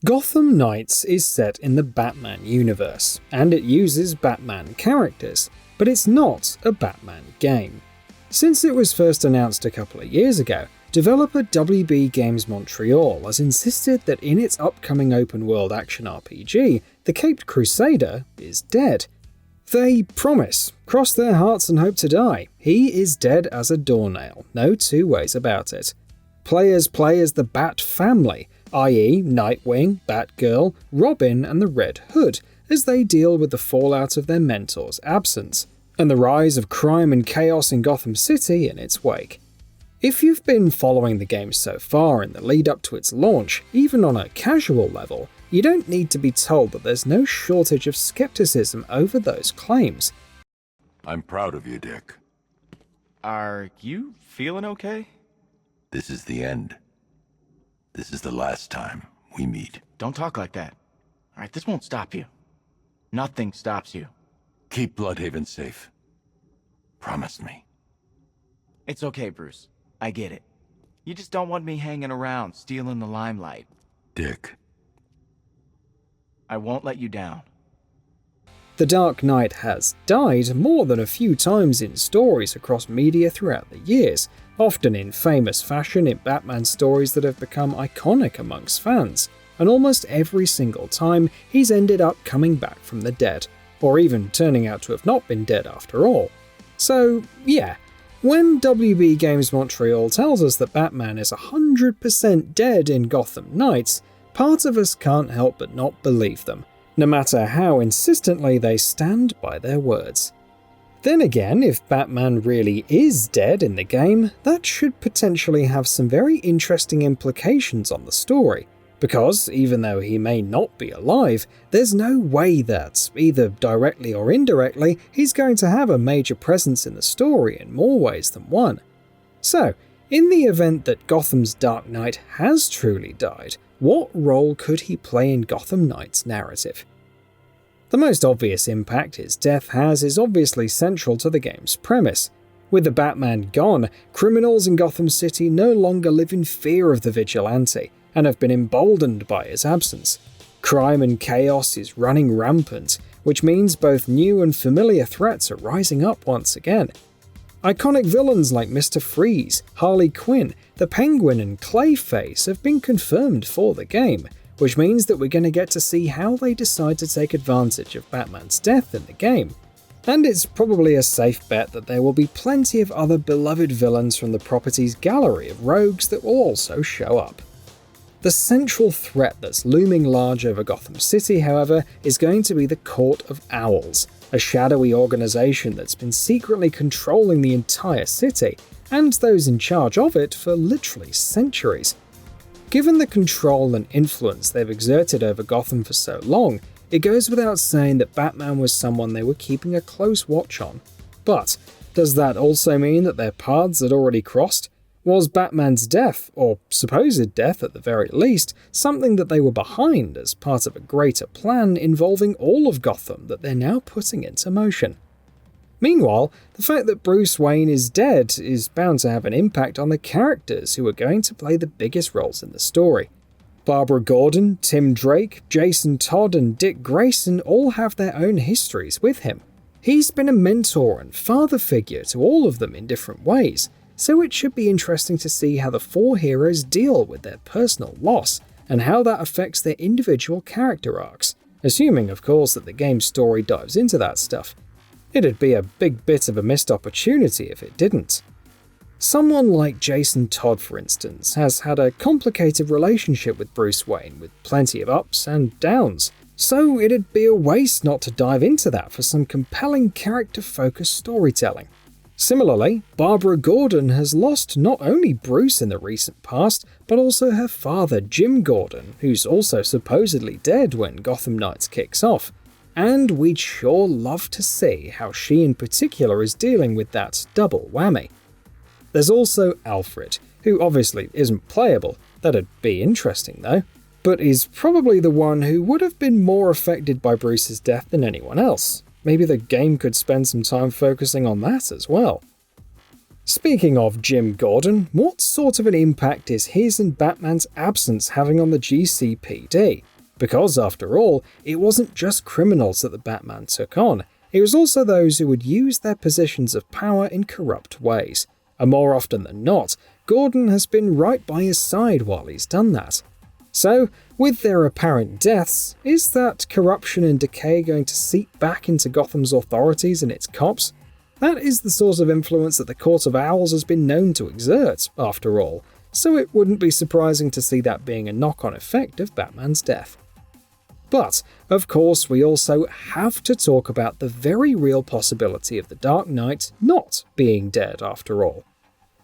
Gotham Knights is set in the Batman universe, and it uses Batman characters, but it's not a Batman game. Since it was first announced a couple of years ago, developer WB Games Montreal has insisted that in its upcoming open-world action RPG, the Caped Crusader is dead. They promise, cross their hearts and hope to die, he is dead as a doornail, no two ways about it. Players play as the Bat family, i.e. Nightwing, Batgirl, Robin and the Red Hood, as they deal with the fallout of their mentor's absence, and the rise of crime and chaos in Gotham City in its wake. If you've been following the game so far in the lead up to its launch, even on a casual level, you don't need to be told that there's no shortage of skepticism over those claims. I'm proud of you, Dick. Are you feeling okay? This is the end. This is the last time we meet. Don't talk like that. Alright, this won't stop you. Nothing stops you. Keep Bloodhaven safe. Promise me. It's okay, Bruce. I get it. You just don't want me hanging around, stealing the limelight. Dick. I won't let you down. The Dark Knight has died more than a few times in stories across media throughout the years, often in famous fashion in Batman stories that have become iconic amongst fans, and almost every single time he's ended up coming back from the dead, or even turning out to have not been dead after all. So yeah, when WB Games Montreal tells us that Batman is 100% dead in Gotham Knights, part of us can't help but not believe them, no matter how insistently they stand by their words. Then again, if Batman really is dead in the game, that should potentially have some very interesting implications on the story, because even though he may not be alive, there's no way that, either directly or indirectly, he's going to have a major presence in the story in more ways than one. So, in the event that Gotham's Dark Knight has truly died, what role could he play in Gotham Knights' narrative? The most obvious impact his death has is obviously central to the game's premise. With the Batman gone, criminals in Gotham City no longer live in fear of the vigilante, and have been emboldened by his absence. Crime and chaos is running rampant, which means both new and familiar threats are rising up once again. Iconic villains like Mr. Freeze, Harley Quinn, the Penguin and Clayface have been confirmed for the game, which means that we're going to get to see how they decide to take advantage of Batman's death in the game. And it's probably a safe bet that there will be plenty of other beloved villains from the property's gallery of rogues that will also show up. The central threat that's looming large over Gotham City, however, is going to be the Court of Owls, a shadowy organization that's been secretly controlling the entire city, and those in charge of it for literally centuries. Given the control and influence they've exerted over Gotham for so long, it goes without saying that Batman was someone they were keeping a close watch on. But does that also mean that their paths had already crossed? Was Batman's death, or supposed death at the very least, something that they were behind as part of a greater plan involving all of Gotham that they're now putting into motion? Meanwhile, the fact that Bruce Wayne is dead is bound to have an impact on the characters who are going to play the biggest roles in the story. Barbara Gordon, Tim Drake, Jason Todd and Dick Grayson all have their own histories with him. He's been a mentor and father figure to all of them in different ways, so it should be interesting to see how the four heroes deal with their personal loss, and how that affects their individual character arcs, assuming of course that the game's story dives into that stuff. It'd be a big bit of a missed opportunity if it didn't. Someone like Jason Todd, for instance, has had a complicated relationship with Bruce Wayne with plenty of ups and downs, so it'd be a waste not to dive into that for some compelling character-focused storytelling. Similarly, Barbara Gordon has lost not only Bruce in the recent past, but also her father Jim Gordon, who's also supposedly dead when Gotham Knights kicks off. And we'd sure love to see how she in particular is dealing with that double whammy. There's also Alfred, who obviously isn't playable, that'd be interesting though, but is probably the one who would have been more affected by Bruce's death than anyone else. Maybe the game could spend some time focusing on that as well. Speaking of Jim Gordon, what sort of an impact is his and Batman's absence having on the GCPD? Because, after all, it wasn't just criminals that the Batman took on, it was also those who would use their positions of power in corrupt ways. And more often than not, Gordon has been right by his side while he's done that. So, with their apparent deaths, is that corruption and decay going to seep back into Gotham's authorities and its cops? That is the sort of influence that the Court of Owls has been known to exert, after all, so it wouldn't be surprising to see that being a knock-on effect of Batman's death. But, of course, we also have to talk about the very real possibility of the Dark Knight not being dead after all.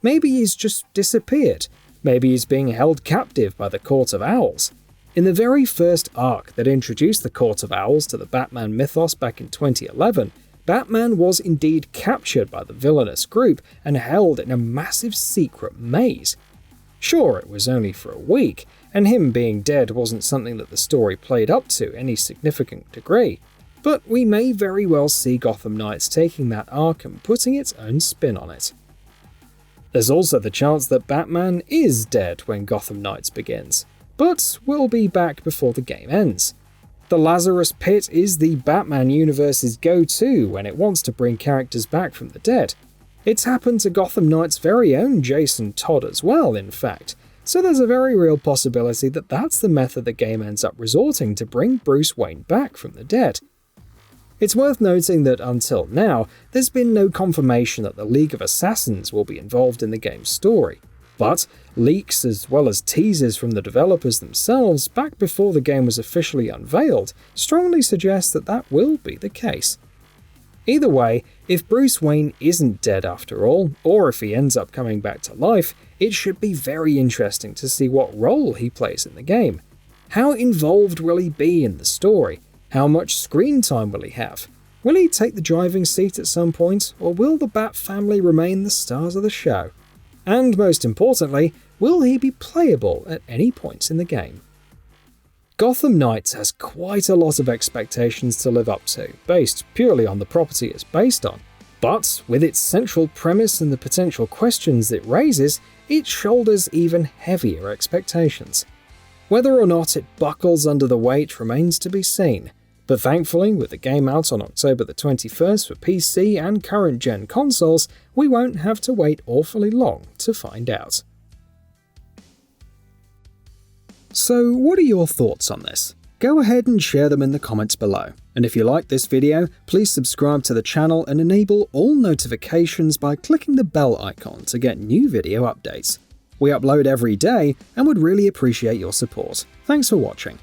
Maybe he's just disappeared. Maybe he's being held captive by the Court of Owls. In the very first arc that introduced the Court of Owls to the Batman mythos back in 2011, Batman was indeed captured by the villainous group and held in a massive secret maze. Sure, it was only for a week, and him being dead wasn't something that the story played up to any significant degree, but we may very well see Gotham Knights taking that arc and putting its own spin on it. There's also the chance that Batman is dead when Gotham Knights begins, but will be back before the game ends. The Lazarus Pit is the Batman universe's go-to when it wants to bring characters back from the dead. It's happened to Gotham Knights' very own Jason Todd as well, in fact, so there's a very real possibility that that's the method the game ends up resorting to bring Bruce Wayne back from the dead. It's worth noting that until now, there's been no confirmation that the League of Assassins will be involved in the game's story. But leaks as well as teasers from the developers themselves back before the game was officially unveiled strongly suggest that that will be the case. Either way, if Bruce Wayne isn't dead after all, or if he ends up coming back to life, it should be very interesting to see what role he plays in the game. How involved will he be in the story? How much screen time will he have? Will he take the driving seat at some point, or will the Bat family remain the stars of the show? And most importantly, will he be playable at any point in the game? Gotham Knights has quite a lot of expectations to live up to, based purely on the property it's based on. But with its central premise and the potential questions it raises, it shoulders even heavier expectations. Whether or not it buckles under the weight remains to be seen, but thankfully, with the game out on October the 21st for PC and current-gen consoles, we won't have to wait awfully long to find out. So what are your thoughts on this? Go ahead and share them in the comments below. And if you like this video, please subscribe to the channel and enable all notifications by clicking the bell icon to get new video updates. We upload every day and would really appreciate your support. Thanks for watching.